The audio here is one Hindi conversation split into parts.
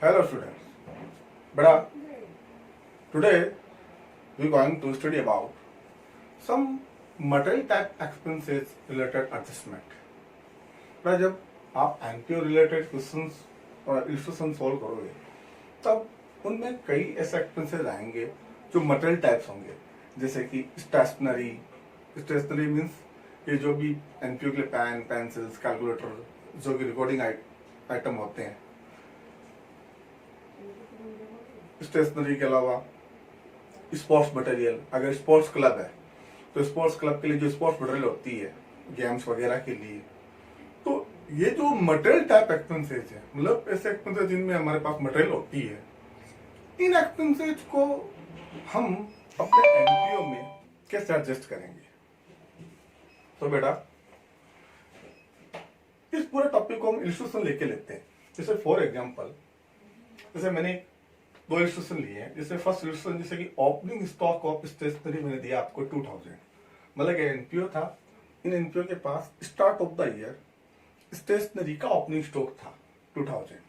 Hello students. Beta, today we are going to study about some material type expenses related adjustment. बड़ा जब आप एनपीओ रिलेटेड क्वेश्चंस और इल्यूस्ट्रेशन सॉल्व करोगे तब उनमें कई ऐसे एक्सपेंसेस आएंगे जो मटेरियल टाइप्स होंगे, जैसे कि स्टेशनरी मीन्स ये जो भी एनपीओ के लिए पेन पेंसिल्स कैलकुलेटर जो कि रिकॉर्डिंग आइटम होते हैं। स्टेशनरी के अलावा स्पोर्ट्स मटेरियल, अगर स्पोर्ट्स क्लब है तो स्पोर्ट्स क्लब के लिए जो स्पोर्ट्स मटेरियल होती है गेम्स वगैरह के लिए, तो ये जो मटेरियल टाइप एक्सपेंसेज है, मतलब ऐसे एक्सपेंसेज जिनमें हमारे पास मटेरियल होती है, इन एक्सपेंसेज को हम अपने एनपीओ में कैसे एडजस्ट करेंगे। तो बेटा इस पूरे टॉपिक को हम इल्यूस्ट्रेशन लेके लेते हैं। जैसे फॉर एग्जांपल, जैसे मैंने दो इल्यूस्ट्रेशन लिए हैं। जैसे फर्स्ट इल्यूस्ट्रेशन जैसे कि ओपनिंग स्टॉक ऑफ स्टेशनरी मैंने दिया आपको 2000, मतलब एनपीओ था। इन एनपीओ के पास start of the year stationery का ओपनिंग स्टॉक था 2000,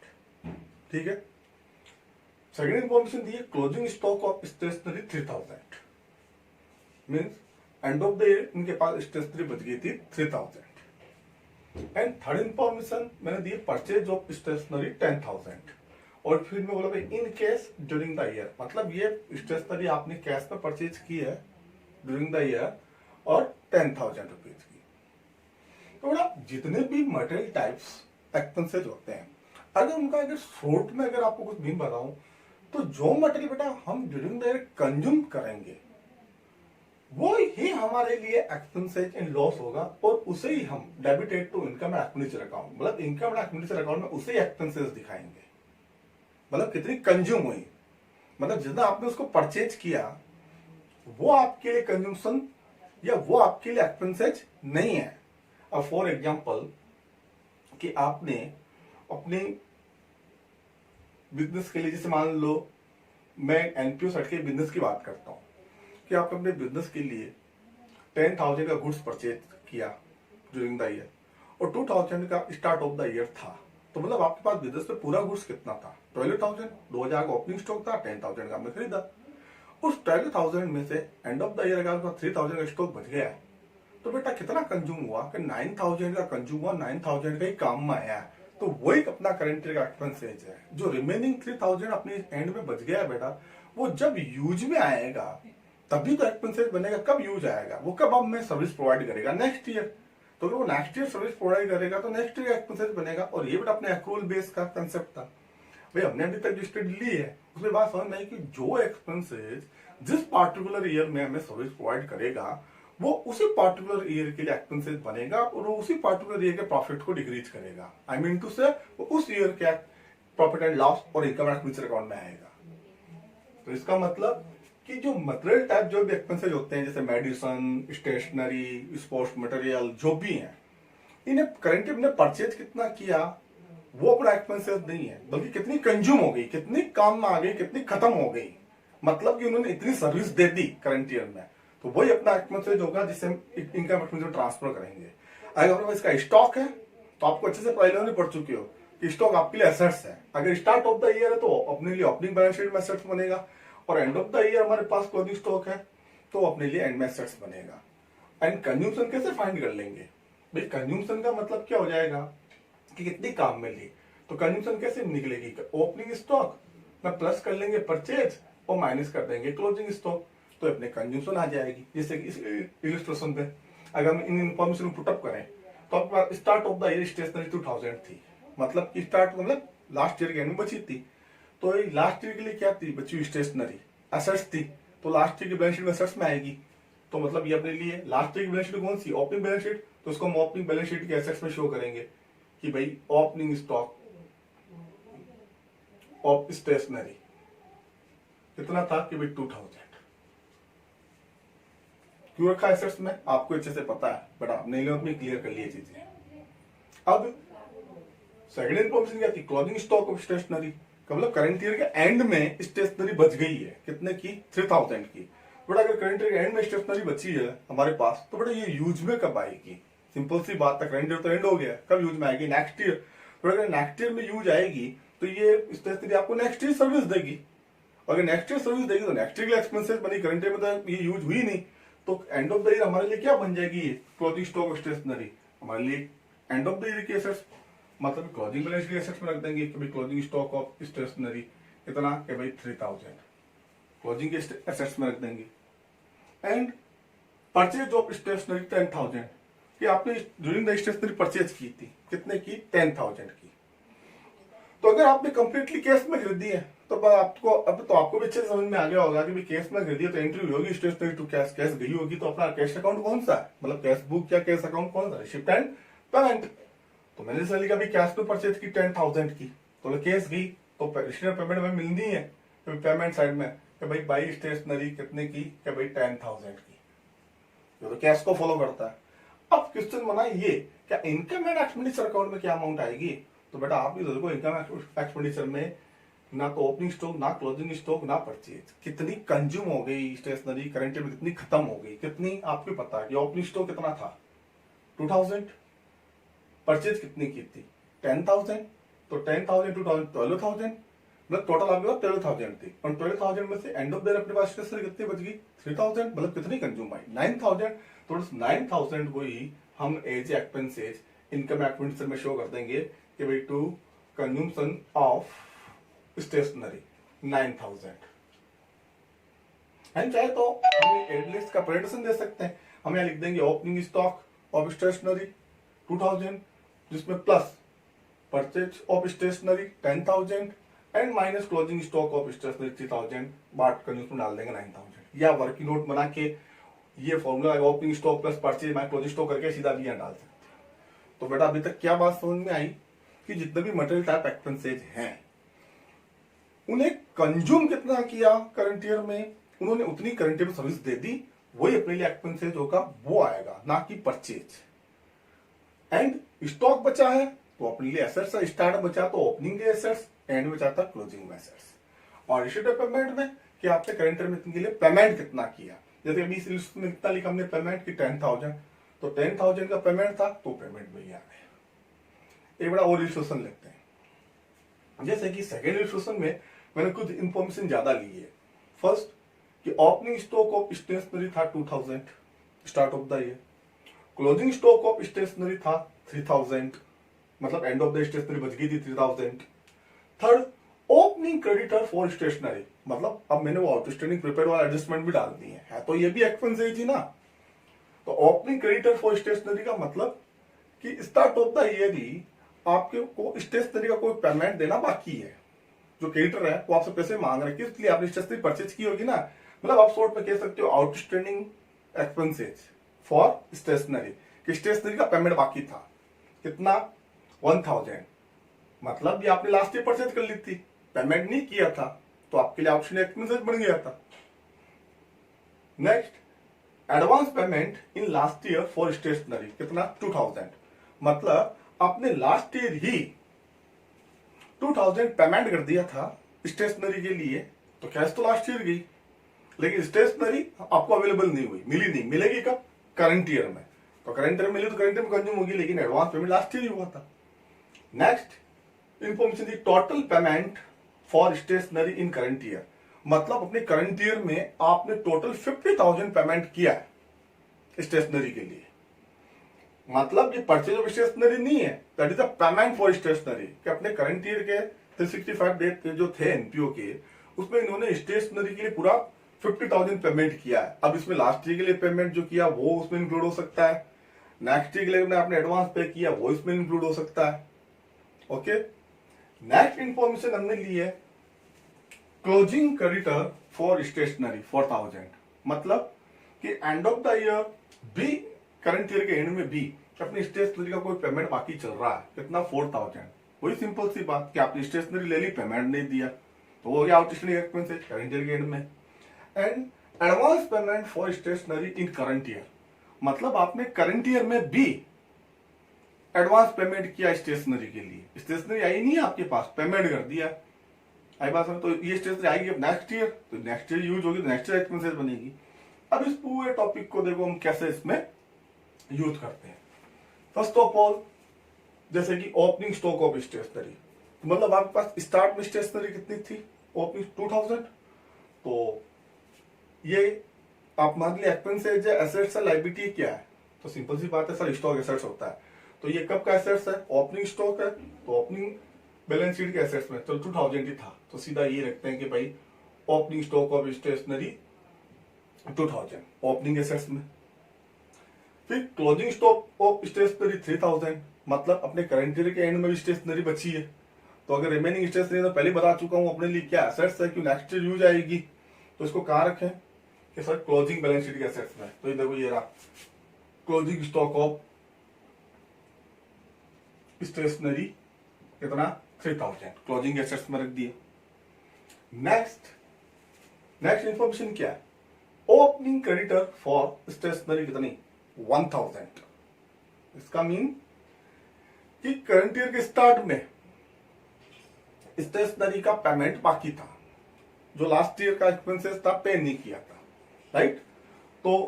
ठीक है। सेकेंड इंफॉर्मेशन दी है closing stock of stationery 3000, means end of the year इनके पास स्टेशनरी बच गई थी 3000। एंड थर्ड इंफॉर्मेशन मैंने दी परचेज ऑफ स्टेशनरी 10,000, और फिर मैं बोला भाई in case during the year, मतलब ये स्टेशनरी आपने कैश में परचेज की है ड्यूरिंग द ईयर और 10,000 रुपीज की। तो बोला जितने भी मटेरियल टाइप्स एक्सपेंसेज होते हैं, अगर उनका अगर शॉर्ट में अगर आपको कुछ मीन बताऊं तो जो मटेरियल बेटा हम ड्यूरिंग द ईयर कंज्यूम करेंगे वो ही हमारे लिए एक्सपेंसेज इन लॉस होगा, और उसे ही हम debited to income and expenditure account, मतलब इनकम एंड एक्सपेंडिचर अकाउंट में उसे एक्सपेंसेज दिखाएंगे। मतलब कितनी कंज्यूम हुई, मतलब जितना आपने उसको परचेज किया वो आपके लिए कंज्यूमशन या वो आपके लिए एक्सपेंसेज नहीं है। अब फॉर एग्जांपल कि आपने अपने बिजनेस के लिए, जैसे मान लो मैं एनपीओ सेट के बिजनेस की बात करता हूं कि आपने अपने बिजनेस के लिए 10,000 का गुड्स परचेज किया ड्यूरिंग द ईयर और 2,000 का स्टार्ट ऑफ द ईयर था, तो मतलब आपके पास बिजनेस में पूरा गुड्स कितना था 12,000, 2,000 का ओपनिंग स्टॉक था, 10,000 का हमने खरीदा। उस 12,000 में से एंड ऑफ द ईयर अगर 3,000 का स्टॉक बच गया तो बेटा कितना कंज्यूम हुआ कि 9,000 का कंज्यूम हुआ, 9,000 का ही काम में आया। तो वही अपना करंट ईयर का एक्सपेंसेज है। जो रिमेनिंग 3,000 अपने एंड में बच गया बेटा, वो जब यूज में आएगा तभी तो एक्सपेंसेज बनेगा। कब यूज आएगा, वो कब हमें सर्विस प्रोवाइड करेगा, नेक्स्ट ईयर। तो अगर वो नेक्स्ट ईयर सर्विस प्रोवाइड करेगा तो नेक्स्ट ईयर एक्सपेंसेस बनेगा। और ये बेटा अपने एक्रूअल बेस का कंसेप्ट था। भाई हमने अभी तक जो स्टडी ली है उसमें बात समझ में आई कि जो एक्सपेंसेस जिस पार्टिकुलर ईयर में हमें सर्विस प्रोवाइड करेगा वो उसी पार्टिकुलर ईयर के लिए एक्सपेंसेस बनेगा और वो उसी पार्टिकुलर ईयर के प्रॉफिट को डिक्रीज करेगा। आई मीन टू से वो उस ईयर के प्रॉफिट एंड लॉस और इनकम एंड फ्यूचर अकाउंट में आएगा। तो इसका मतलब कि जो मटेरियल टाइप जो भी एक्सपेंसेज होते हैं, जैसे मेडिसिन, स्टेशनरी, स्पोर्ट्स मटेरियल जो भी हैं, इन्हें करंट ने परचेज कितना किया वो अपना एक्सपेंसेस नहीं है, बल्कि कितनी कंज्यूम हो गई, कितनी काम में आ गई, कितनी खत्म हो गई, मतलब कि उन्होंने इतनी सर्विस दे दी करंट ईयर में, तो वही अपना एक्सपेंसेज होगा जिससे हम इनकम एक्सपेंसेस ट्रांसफर करेंगे। अगर इसका स्टॉक है तो आपको अच्छे से पहले नहीं पढ़ चुके हो कि स्टॉक आपके लिए एसेट्स है। अगर स्टार्ट ऑफ द ईयर है तो अपने लिए ओपनिंग बैलेंस शीट में एसेट्स बनेगा, और एंड ऑफ द ईयर हमारे पास क्लोजिंग स्टॉक है तो अपने लिए एंड में एसेट्स बनेगा। एंड कंज्यूमशन कैसे फाइंड कर लेंगे भाई, कंज्यूमशन का मतलब क्या हो जाएगा कि कितनी काम में ली, तो कंज्यूमशन कैसे निकलेगी, ओपनिंग स्टॉक में प्लस कर लेंगे परचेज और माइनस कर देंगे क्लोजिंग स्टॉक, तो अपने कंज्यूमशन आ जाएगी। जैसे कि इस इलस्ट्रेशन पे अगर हम इन इंफॉर्मेशन को पुटअप करें तो आपके start of the year stationery 2,000 थी, मतलब कि स्टार्ट मतलब लास्ट ईयर के एंड में बची थी, तो लास्ट ईयर के लिए क्या थी, बची हुई स्टेशनरी एसेट्स थी, तो लास्ट ईयर की बैलेंस शीट में एसेट्स में आएगी। तो मतलब ये अपने लिए लास्ट ईयर की बैलेंस शीट कौन सी, ओपनिंग बैलेंस शीट, तो उसको हम ओपनिंग बैलेंस शीट के एसेट्स में शो करेंगे कि भाई ओपनिंग स्टॉक ऑफ स्टेशनरी कितना था कि भाई 2,000। क्यों रखा एसेट्स में आपको अच्छे से पता है, बट आपने में क्लियर कर लिए चीजें। अब सेकेंड इंफॉर्मेशन क्या थी, क्लोजिंग स्टॉक ऑफ स्टेशनरी, मतलब करंट ईयर के एंड में स्टेशनरी बच गई है, कितने की 3,000 की। बट अगर करंट ईयर के एंड में स्टेशनरी बची है हमारे पास, तो बड़ा ये यूज में कब आएगी, सिंपल सी बात है, करंट ईयर तो एंड हो गया, कब यूज में आएगी, नेक्स्ट ईयर। बट अगर नेक्स्ट ईयर में यूज आएगी तो ये स्टेशनरी आपको नेक्स्ट ईयर सर्विस देगी। अगर नेक्स्ट ईयर सर्विस देगी तो नेक्स्ट ईयर के एक्सपेंसेस बनी, करंट ईयर में तो ये यूज हुई नहीं, तो एंड ऑफ द ईयर हमारे लिए क्या बन जाएगी ये क्लोजिंग स्टॉक स्टेशनरी, हमारे लिए एंड ऑफ द ईयर की एसेट्स, मतलब क्लोजिंग बैलेंस की एसेट्स में रख देंगे कि भाई क्लोजिंग स्टॉक ऑफ स्टेशनरी कितना कि भाई 3000 क्लोजिंग के एसेट्स में रख देंगे। एंड परचेज ऑफ स्टेशनरी 10,000 कि आपने ड्यूरिंग द स्टेशनरी परचेज की थी, कितने की 10,000 की। तो अगर आपने कंप्लीटली कैश में खरीदी है तो आपको भी अच्छे से समझ में आ गया होगा कि कैश में खरीदी है तो एंट्री होगी स्टेशनरी टू कैश, कैश गई होगी तो अपना कैश अकाउंट कौन सा है, मतलब कैश बुक या कैश अकाउंट कौन सा है, रिसिप्ट एंड पेमेंट। तो मैंने सैलरी का भी कैश में परचेज की 10,000 की, तो कैश गई तो रिसिप्ट पेमेंट में मिलनी है पेमेंट साइड में कि भाई बाई स्टेशनरी कितने की, कि भाई 10,000 की, जो तो कैश को फॉलो करता है। अब क्वेश्चन बना ये क्या इनकम एंड एक्सपेंडिचर अकाउंट में क्या अमाउंट आएगी, तो बेटा आप इधर को इनकम एक्सपेंडिचर में ना तो ओपनिंग स्टॉक, ना क्लोजिंग स्टॉक, ना परचेज, कितनी कंज्यूम हो गई स्टेशनरी करंट में, कितनी खत्म हो गई, कितनी आपको पता है कि ओपनिंग स्टॉक कितना था 2000, परचेज कितनी की थी 10,000, तो 10,000 टू 12,000, मतलब टोटल आपके पास 12,000 थी, और 12,000 में से एंड ऑफ द अपने पास स्टेशनरी कितनी बच गई 3,000, मतलब कितनी कंज्यूम आई 9,000, तो 9,000 को ही हम एज एक्सपेंसेज इनकम एक्सपेंडिचर में शो कर देंगे कि भाई टू कंज्यूमशन ऑफ स्टेशनरी 9,000। हम चाहे तो हम एड लिस्ट का प्रेजेंटेशन दे सकते हैं, हम यहाँ लिख देंगे ओपनिंग स्टॉक ऑफ स्टेशनरी 2,000 जिसमें plus purchase of stationery 10,000 and minus closing stock of stationery 3,000, but consumer डाल देंगे 9,000, या वर्किंग नोट बना के ये formula opening stock plus purchase minus closing stock करके सीधा भी यहाँ डाल सकते हैं। तो बेटा अभी तक क्या बात समझ में आई कि जितने भी मटेरियल टाइप एक्सपेंसेज हैं उन्हें कंज्यूम कितना किया करंट ईयर में, उन्होंने उतनी करंट ईयर में सर्विस दे दी, वही अपने लिए एक्सपेंसेज होगा वो आएगा, ना कि परचेज। एंड स्टॉक बचा है तो अपने लिए एसेट्स, स्टार्ट बचा तो ओपनिंग के एसेट्स, एंड बचा था क्लोजिंग में एसेट्स। और रिसीट पेमेंट में कि आपने करंट ईयर में के लिए पेमेंट कितना किया, जैसे अभी इस लिस्ट में कितना लिखा हमने पेमेंट की 10,000, तो 10,000 का पेमेंट था तो पेमेंट में ही आ गया। एक बड़ा और इलस्ट्रेशन लेते हैं, जैसे कि सेकेंड इलस्ट्रेशन में मैंने कुछ इंफॉर्मेशन ज्यादा ली है। फर्स्ट कि ओपनिंग स्टॉक ऑफ स्टेशनरी था 2,000 start of the year, closing stock of stationery था 3,000, मतलब एंड ऑफ द स्टेशनरी बच गई थी 3,000। Third opening creditor for stationery, मतलब अब मैंने वो आउटस्टैंडिंग प्रिपेयर वाला एडजस्टमेंट भी डाल दिए है, तो ये भी एक्सपेंसेज ही ना। तो ओपनिंग क्रेडिटर फॉर स्टेशनरी का मतलब कि स्टार्ट ऑफ द ईयर ही आपके को स्टेशनरी का कोई पेमेंट देना बाकी है, जो क्रेडिटर है वो आपसे पैसे मांग रहे हैं, किस लिए आपने स्टेशनरी परचेज की होगी ना, मतलब आप शॉर्ट में कह सकते हो आउटस्टैंडिंग एक्सपेंसेज फॉर स्टेशनरी, कि स्टेशनरी का पेमेंट बाकी था कितना 1,000, मतलब ये आपने लास्ट ईयर परचेज कर ली थी, पेमेंट नहीं किया था, तो आपके लिए ऑप्शन एक्सपेंसेस बन गया था। Next advance payment in last year for stationery कितना 2,000, मतलब आपने लास्ट ईयर ही 2,000 पेमेंट कर दिया था स्टेशनरी के लिए, तो कैश तो लास्ट ईयर गई, लेकिन स्टेशनरी आपको अवेलेबल नहीं हुई, मिली नहीं, मिलेगी कब करंट ईयर में, तो करंट ईयर मिली तो करंट ईयर में कंज्यूम होगी, लेकिन एडवांस पेमेंट लास्ट ईयर ही हुआ था। नेक्स्ट इंफॉर्मेशन दी total payment for stationery in current year, मतलब अपने करंट ईयर में आपने टोटल 50,000 पेमेंट किया है स्टेशनरी के लिए, मतलब ये परचेज ऑफ स्टेशनरी नहीं है, that is the payment for stationery, कि अपने करंट ईयर के 365 डेज जो थे एनपीओ के, उसमें इन्होंने स्टेशनरी के लिए पूरा 50,000 पेमेंट किया है। अब इसमें लास्ट ईयर के लिए पेमेंट जो किया वो उसमें इंक्लूड हो सकता है, नेक्स्ट ईयर के लिए आपने एडवांस पे किया वो इसमें इंक्लूड हो सकता है। ओके, नेक्स्ट इंफॉर्मेशन हमने ली है क्लोजिंग क्रेडिटर फॉर स्टेशनरी 4,000, मतलब कि एंड ऑफ द ईयर भी, करंट ईयर के एंड में भी अपनी स्टेशनरी का कोई पेमेंट बाकी चल रहा है, कितना 4,000, वही सिंपल सी बात कि आपने स्टेशनरी ले ली पेमेंट नहीं दिया, तो हो गया आउटस्टैंडिंग एक्सपेंसेस करंट ईयर के एंड में। And advance payment for stationery in current year, मतलब आपने करंट ईयर में भी एडवांस पेमेंट किया स्टेशनरी के लिए, स्टेशनरी आई नहीं है आपके पास, पेमेंट कर दिया, आई बात समझ, तो ये स्टेशनरी आएगी अब नेक्स्ट ईयर, तो नेक्स्ट ईयर यूज होगी तो नेक्स्ट ईयर एक्सपेंसेस बनेगी। अब इस पूरे टॉपिक को देखो हम कैसे इसमें यूज करते हैं। फर्स्ट ऑफ ऑल जैसे कि ओपनिंग स्टॉक ऑफ स्टेशनरी, मतलब आपके पास स्टार्ट में स्टेशनरी कितनी थी, ओपनिंग 2000। तो ये आप मान लिया एक्सपेंसेज है, एसेट्स है, लाइबिलिटी क्या है, तो सिंपल सी बात है सर, स्टॉक एसेट्स होता है। तो ये कब का एसेट्स है, ओपनिंग स्टॉक है, तो ओपनिंग बैलेंस शीट के एसेट्स में तो 2000 ही था, तो सीधा ये रखते हैं कि भाई opening stock of stationery 2000 opening assets में। फिर क्लोजिंग स्टॉक ऑफ स्टेशनरी 3000, मतलब अपने करंट ईयर के एंड में भी स्टेशनरी बची है। तो अगर रिमेनिंग स्टेशनरी तो पहले बता चुका हूं अपने लिए क्या एसेट्स है, क्यों नेक्स्ट ईयर यूज आएगी, तो इसको कहां रखें कि सर क्लोजिंग बैलेंस शीट के एसेट्स में। तो ये देखो ये रहा क्लोजिंग स्टॉक ऑफ स्टेशनरी कितना 3000 क्लोजिंग एसेट्स में रख दिए। नेक्स्ट इंफॉर्मेशन क्या है, ओपनिंग क्रेडिटर फॉर स्टेशनरी कितनी 1000। इसका मीन कि करंट ईयर के स्टार्ट में स्टेशनरी का पेमेंट बाकी था, जो लास्ट ईयर का एक्सपेंसेस था पे नहीं किया था, राइट। तो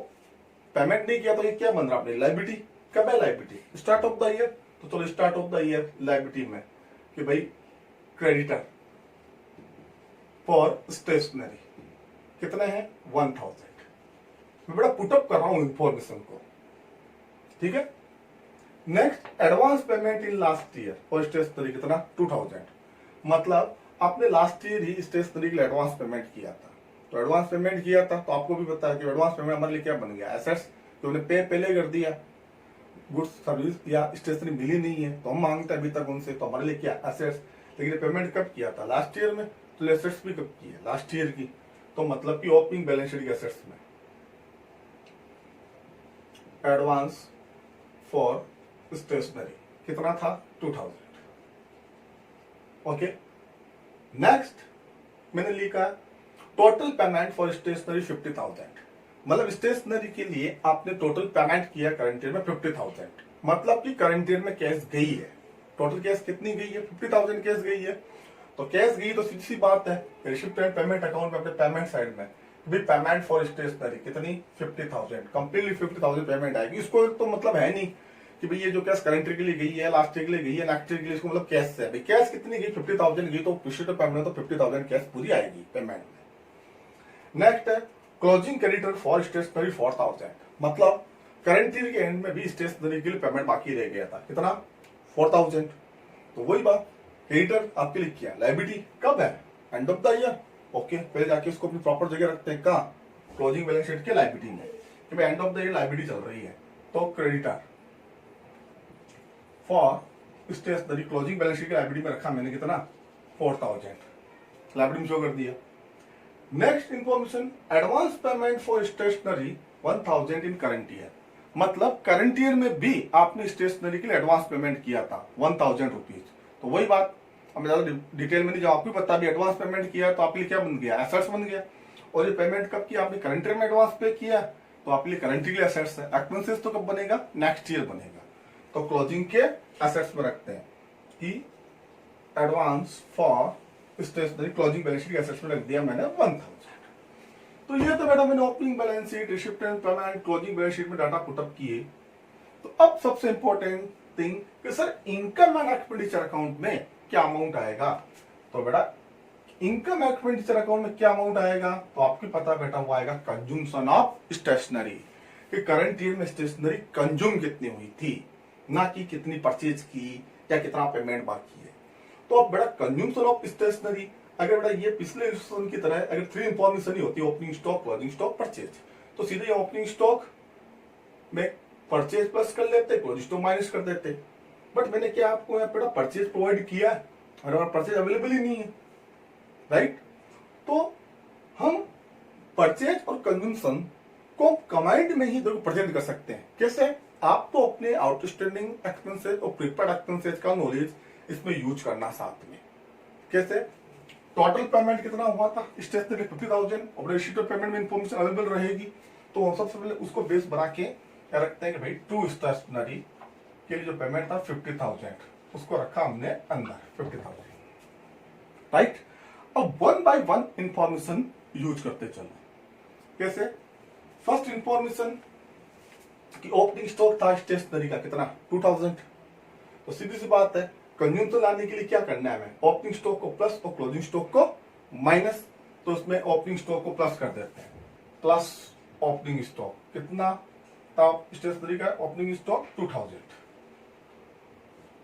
पेमेंट नहीं किया तो ये क्या बन रहा अपनी लाइबिलिटी। कब है liability, start of the year. तो चलो start of the year liability में कि भाई क्रेडिटर फॉर स्टेशनरी कितने हैं 1000। मैं बड़ा पुटअप कर रहा हूं इंफॉर्मेशन को, ठीक है। Next advance payment in last year for stationery कितना 2000, मतलब आपने लास्ट ईयर ही स्टेशनरी के लिए एडवांस पेमेंट किया था। तो एडवांस पेमेंट किया था तो आपको भी पता है कि एडवांस पेमेंट हमारे लिए क्या बन गया, एसेट्स। तो उन्हें पे पहले कर दिया, गुड्स सर्विस या स्टेशनरी मिली नहीं है तो हम मांगते हैं अभी तक उनसे, तो हमारे लिए क्या एसेट्स। लेकिन पेमेंट कब किया था लास्ट ईयर में, तो एसेट्स भी कब की है लास्ट ईयर की। तो मतलब कि ओपनिंग बैलेंस शीट के एसेट्स में एडवांस फॉर स्टेशनरी कितना था 2000। ओके, नेक्स्ट मैंने लिखा टोटल पेमेंट फॉर स्टेशनरी 50,000, मतलब स्टेशनरी के लिए आपने टोटल पेमेंट किया करंट ईयर में 50,000, मतलब कि करंट ईयर में कैश गई है। टोटल कैश कितनी गई है 50,000 कैश गई है। तो कैश गई तो सीधी सी बात है रिसिप्ट एंड पेमेंट अकाउंट में अपने पेमेंट साइड में भी पेमेंट फॉर स्टेशनरी कितनी 50,000, कंप्लीटली 50,000 पेमेंट आएगी। इसको तो मतलब है नहीं कि भाई ये जो कैश करंट ईयर के लिए गई है, लास्ट ईयर के लिए गई है, नेक्स्ट ईयर के लिए, इसको मतलब कैश है भाई कैश कितनी गई 50,000 गई, तो रिसिप्ट पेमेंट तो 50,000 कैश पूरी आएगी पेमेंट में। नेक्स्ट है क्लोजिंग क्रेडिटर फॉर स्टेशनरी 4000, मतलब करंट ईयर के एंड में भी स्टेशनरी के लिए पेमेंट बाकी रह गया था कितना 4000। तो वही बात क्रेडिटर आपके लिए क्या लाइबिलिटी कब है end of the year. Okay, पहले जाके इसको अपनी प्रॉपर जगह रखते हैं कहाँ क्लोजिंग बैलेंस शीट के लाइबिलिटी में कि भाई end of the year liability चल रही है। तो creditor for stationery closing balance sheet की लाइबिलिटी में रखा मैंने कितना 4000, लाइबिलिटी में शो कर दिया। Next information advance payment for stationery 1000 in current year, मतलब करंट ईयर में भी आपने स्टेशनरी के लिए एडवांस पेमेंट किया था 1000 रुपीज। तो वही बात हम ज्यादा डिटेल में नहीं जाओ, आपको पता भी एडवांस पेमेंट किया तो आपके लिए क्या बन गया एसेट्स बन गया। और ये पेमेंट कब किया आपने करंट ईयर में एडवांस पे किया तो आपके लिए करंट ईयर एसेट्स है। एक्सपेंसेस तो कब बनेगा नेक्स्ट ईयर बनेगा। तो क्लोजिंग के एसेट्स में रखते हैं कि advance for stationery closing balance sheet assets में रख दिया मैंने 1000। तो ये तो बेटा मैंने opening balance sheet receipt and payment closing balance sheet में डाटा पुटअप किए। तो अब सबसे इंपॉर्टेंट थिंग कि sir income and expenditure account में क्या अमाउंट आएगा। तो बेटा इनकम एक्सपेंडिचर अकाउंट में क्या अमाउंट आएगा, तो आपको पता बेटा वो आएगा कंज्यूमशन ऑफ स्टेशनरी, कि करंट ईयर में स्टेशनरी कंज्यूम कितनी हुई थी, ना कि कितनी परचेज की या कितना पेमेंट बाकी है। तो अब बेटा कंज्यूमशन ऑफ स्टेशनरी, अगर बेटा ये पिछले इंस्ट्रक्शन की तरह अगर 3 इंफॉर्मेशन ही होती है opening stock closing stock purchase, तो सीधे ओपनिंग स्टॉक में परचेज प्लस कर लेते, क्लोजिंग स्टॉक माइनस कर देते। बट मैंने क्या आपको यहाँ पे परचेज प्रोवाइड किया और परचेज अवेलेबल ही नहीं है, राइट। तो हम परचेज और कंज्यूमशन को कमांड में ही प्रेजेंट कर सकते हैं। कैसे, आप तो अपने आउटस्टैंडिंग एक्सपेंसेस और प्रीपेड एक्सपेंसेस का नॉलेज इसमें यूज करना साथ में। कैसे, टोटल पेमेंट कितना हुआ था स्टेशनरी 50,000 और शीट ऑफ पेमेंट में इंफॉर्मेशन अवेलेबल रहेगी। तो सबसे पहले उसको बेस बना के क्या रखते हैं कि भाई टू स्टेशनरी के लिए जो पेमेंट था 50,000 उसको रखा हमने अंदर 50,000, राइट। अब 1 बाय 1 इंफॉर्मेशन यूज करते चलो। कैसे, फर्स्ट इंफॉर्मेशन कि ओपनिंग स्टॉक था स्टेशनरी का कितना 2000। तो सीधी सी बात है कंज्यूमशन लाने के लिए क्या करना है हमें, ओपनिंग स्टॉक को प्लस और क्लोजिंग स्टॉक को माइनस। तो उसमें ओपनिंग स्टॉक को प्लस कर देते हैं, प्लस ओपनिंग स्टॉक कितना था स्टेशनरी का, ओपनिंग स्टॉक 2000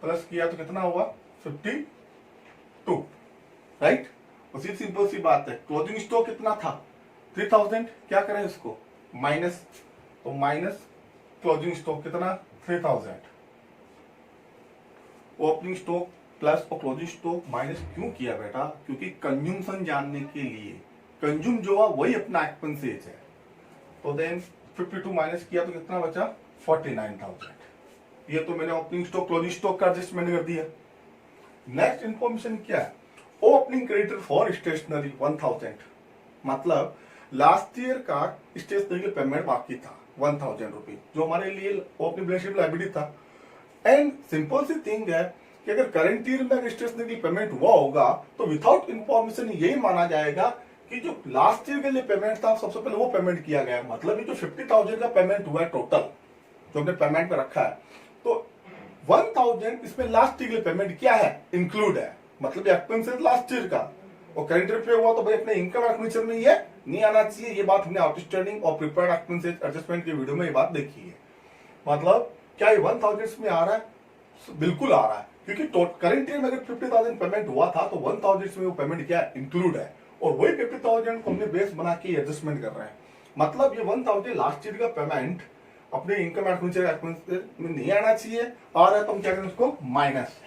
प्लस किया तो कितना हुआ 52, राइट। उसी सिंपल सी बात है, क्लोजिंग स्टॉक कितना था 3000, क्या करें इसको माइनस, तो माइनस क्लोजिंग स्टॉक कितना 3000, ओपनिंग स्टॉक प्लस और क्लोजिंग स्टॉक माइनस क्यों किया बेटा, क्योंकि कंज्यूमशन जानने के लिए, कंज्यूम जो है वही अपना एक्सपेंसेज है। तो देन 52 माइनस किया तो कितना बचा 49,000, ये तो मैंने ओपनिंग स्टॉक क्लोजिंग स्टॉक का एडजस्टमेंट कर दिया। नेक्स्ट इंफॉर्मेशन क्या है, ओपनिंग क्रेडिटर फॉर स्टेशनरी 1000, मतलब लास्ट ईयर का स्टेशनरी का पेमेंट बाकी था 1000 रुपीज, जो हमारे लिए ओपनिंग बैलेंस शीट लायबिलिटी था। एंड सिंपल सी थिंग है कि अगर करंट ईयर में अगर स्टेशनरी की पेमेंट हुआ होगा तो विदाउट इंफॉर्मेशन यही माना जाएगा कि जो लास्ट ईयर के लिए पेमेंट था सबसे पहले वो पेमेंट किया गया है। मतलब ये जो 50,000 का पेमेंट हुआ है टोटल जो हमने पेमेंट में रखा है, तो 1000 इसमें लास्ट ईयर के लिए पेमेंट क्या है इंक्लूड है, मतलब एक्सपेंसेस लास्ट ईयर का, और करंट ईयर पे हुआ तो भाई अपने इनकम एक्सपेंडिचर में ये नहीं आना चाहिए। ये बात हमने आउटस्टैंडिंग और प्रिपेयर्ड एक्सपेंसेस एडजस्टमेंट की वीडियो में ये बात देखी है। मतलब क्या ये 1000 में आ रहा है, बिल्कुल आ रहा है, क्योंकि करंट ईयर में अगर 50,000 पेमेंट हुआ था तो 1000 में वो पेमेंट क्या इंक्लूड है, और वही 50,000 को हमने बेस बना के एडजस्टमेंट कर रहे हैं। मतलब ये 1000 लास्ट ईयर का पेमेंट अपने इनकम एक्सपेंसेस में नहीं आना चाहिए, आ रहा है तो हम क्या करें उसको माइनस,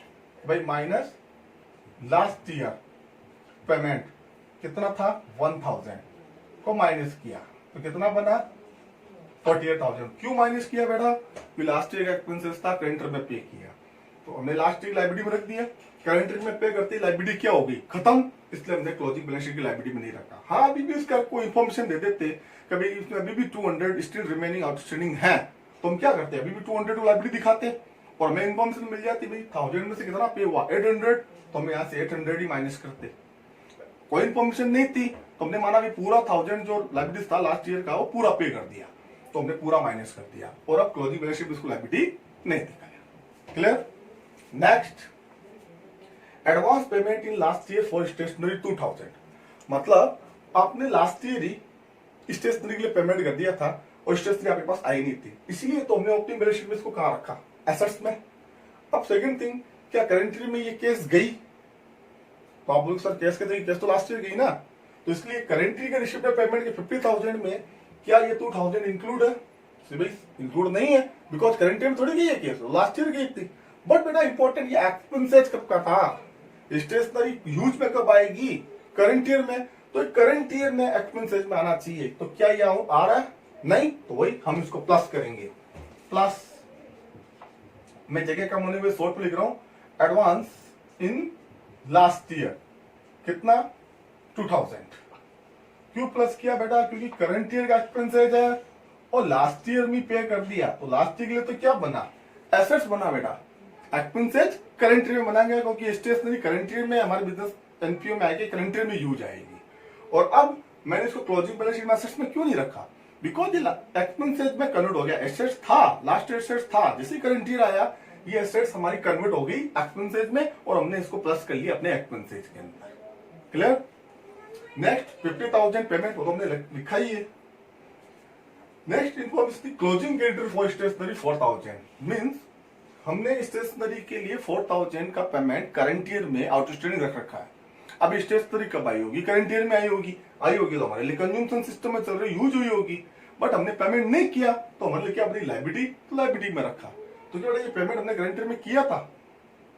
भाई माइनस लास्ट ईयर पेमेंट कितना था 1000 को माइनस किया तो कितना बना 48,000। क्यों माइनस किया बेटा, लास्ट ईयर का एक्सपेंसेस था करंट ईयर में पे किया, तो हमने लास्ट ईयर लायबिलिटी में रख दिया, करंट ईयर में पे करते लायबिलिटी क्या होगी खत्म, इसलिए हमने क्लोजिंग बैलेंस शीट की लायबिलिटी में नहीं रखा। हाँ अभी भी इसका कोई इन्फॉर्मेशन दे देते, कभी इसमें अभी भी 200 स्टिल रिमेनिंग आउटस्टैंडिंग है, तो हम क्या करते हैं अभी भी 200 लायबिलिटी दिखाते और हमें इन्फॉर्मेशन मिल जाती भाई 1000 में से कितना पे हुआ 800, तो हम यहाँ से 800 ही माइनस करते। कोई इन्फॉर्मेशन नहीं थी तो हमने माना भी पूरा 1000 जो लायबिलिटी था लास्ट ईयर का वो पूरा पे कर दिया, तो हमने पूरा माइनस कर दिया और अब क्लोजिंग बैलेंस शीट इसको लायबिलिटी नहीं दिखाया। Clear. Next, advance payment in last year for stationery 2000, मतलब आपने लास्ट ईयर ही स्टेशनरी के लिए पेमेंट कर दिया था और स्टेशनरी आपके पास आई नहीं थी, इसीलिए तो हमने ओपनिंग बैलेंस शीट में इसको कहां रखा एसेट्स में। अब सेकंड थिंग, क्या करंट ईयर में ये केस गई, तो आप बोलोगे सर केस के केस तो लास्ट ईयर गई ना, तो इसलिए करंट ईयर के रिसिप्ट पेमेंट के 50,000 में क्या ये 2000 इंक्लूड है, इंक्लूड नहीं है, बिकॉज करंट ईयर में थोड़ी गई है केस, लास्ट ईयर गई थी। बट बेटा इंपॉर्टेंट ये एक्सपेंसेस कब का था, स्टेशनरी यूज में कब आएगी करंट ईयर में, तो करंट ईयर में एक्सपेंसेस में आना चाहिए, तो क्या ये आ रहा है नहीं, तो वही हम इसको प्लस करेंगे। प्लस मैं जगह कम होने में शॉर्ट में लिख रहा हूं, एडवांस इन लास्ट ईयर कितना 2000, क्यों प्लस किया बेटा, क्योंकि करंट ईयर का एक्सपेंसेस है और लास्ट ईयर में पे कर दिया, तो लास्ट ईयर के लिए तो क्या बना एसेट्स बना बेटा, एक्सपेंसेस करंट ईयर में बनाएंगे क्योंकि स्टेशनरी करंट ईयर में हमारे बिजनेस एनपीओ में आएगी, करंट ईयर में यूज आएगी। और अब मैंने इसको क्लोजिंग बैलेंस शीट में एसेट्स में क्यों नहीं रखा, बिकॉज ये एक्सपेंसेस में कन्वर्ट हो गया, एसेट्स था लास्ट एसेट्स था, जैसे करंट ईयर आया ये एसेट्स हमारी कन्वर्ट हो गई एक्सपेंसेस में और हमने इसको प्लस कर लिया अपने एक्सपेंसेस के अंदर। क्लियर। नेक्स्ट 50,000 पेमेंट वो तो हमने लिखा ही है। Next information, closing creditor for stationery 4000, means हमने स्टेशनरी के लिए 4000 का पेमेंट करंट ईयर में आउटस्टैंडिंग रख रखा है। अब स्टेशनरी कब आई होगी, करंट ईयर में आई होगी तो हमारे लिए कंज्यूमशन सिस्टम में चल रही यूज हुई होगी, बट हमने पेमेंट नहीं किया तो हमारे लिए क्या अपनी लायबिलिटी में रखा। तो क्या ये पेमेंट हमने करंट ईयर में किया था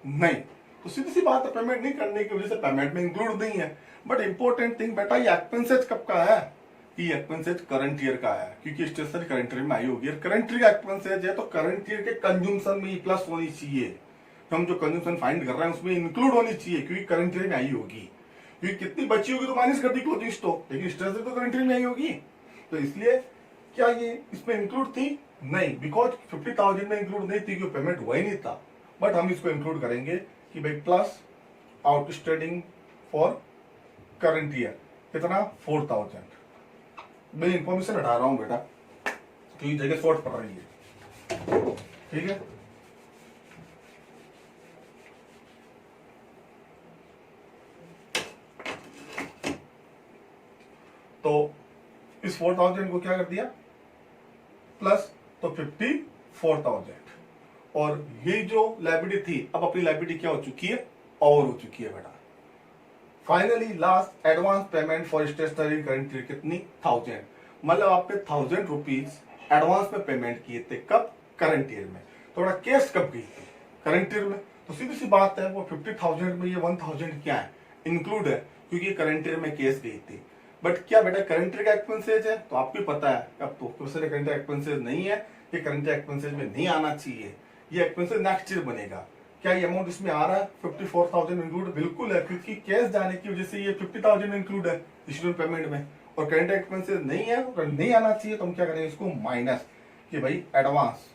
नहीं, तो सीधी सी बात है पेमेंट नहीं करने की वजह से पेमेंट में इंक्लूड नहीं है। बट इंपॉर्टेंट थिंग बेटा ये एक्सपेंसेस कब का है, ये एक्सपेंसेस करंट ईयर का है, क्योंकि स्टेशनरी करंट ईयर में आई होगी, करंट ईयर का एक्सपेंसेस है तो करंट ईयर के कंज्यूमशन में प्लस होनी चाहिए, हम जो कंज्यूमशन फाइंड कर रहे हैं उसमें इंक्लूड होनी चाहिए, क्योंकि करंट ईयर में आई होगी, क्योंकि कितनी बची होगी तो माइनस कर दी क्लोजिंग स्टॉक, लेकिन स्टेशनरी तो करंट ईयर में आई होगी, तो इसलिए क्या ये इसमें इंक्लूड थी नहीं, बिकॉज 50,000 में इंक्लूड नहीं थी क्योंकि पेमेंट हुआ ही नहीं था। बट हम इसको इंक्लूड करेंगे कि भाई plus outstanding for current year कितना 4000। मैं इंफॉर्मेशन हटा रहा हूं बेटा क्योंकि जगह शॉर्ट पड़ रही है, ठीक है। तो इस 4000 को क्या कर दिया प्लस, तो 54,000। और ये जो लायबिलिटी थी, अब अपनी लायबिलिटी क्या हो चुकी है, ओवर हो चुकी है बेटा। Finally last advance payment for stationery current year कितनी, 1000। मतलब आपने 1000 रुपीज एडवांस में पेमेंट किए थे, कब, करंट ईयर में। तो बड़ा केस कब गई थी, करंट ईयर में। तो सीधी सी बात है, वो 50,000 में ये 1000 क्या है, इंक्लूड है, क्योंकि करंट ईयर में केस गई थी। बट क्या बेटा करंट ईयर का एक्सपेंसेज है, तो आपको पता है अब तो करंट एक्सपेंसेज नहीं है, ये करंट एक्सपेंसेज में नहीं आना चाहिए, ये एक्सपेंसेज नेक्स्ट ईयर बनेगा। क्या ये अमाउंट इसमें आ रहा है 54,000 इंक्लूड, बिल्कुल है, क्योंकि कैश जाने की वजह से ये 50,000 इंक्लूड है इश्यूड पेमेंट में, और करंट एक्सपेंसेज नहीं है, तो नहीं आना चाहिए। तो हम क्या करेंगे इसको माइनस, कि भाई एडवांस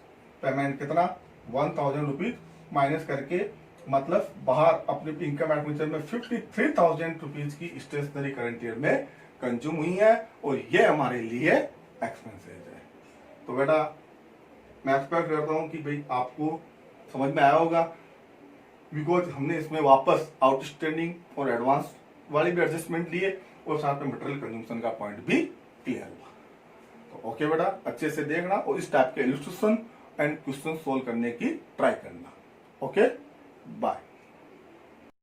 पेमेंट कितना 1000 रुपीज माइनस करके, मतलब बाहर अपने इनकम एक्सपेंडिचर में 53,000 रुपीज की स्टेशनरी करंट ईयर में कंज्यूम हुई है, और ये हमारे लिए एक्सपेंसेज है। तो बेटा मैं एक्सपेक्ट करता हूं कि भाई आपको समझ में आया होगा, बिकॉज हमने इसमें वापस आउटस्टैंडिंग और एडवांस वाली भी एडजस्टमेंट लिए, और साथ में मटेरियल कंज्यूमशन का पॉइंट भी क्लियर हुआ। तो ओके बेटा, अच्छे से देखना और इस टाइप के इलस्ट्रेशन एंड क्वेश्चन सोल्व करने की ट्राई करना। Okay, bye.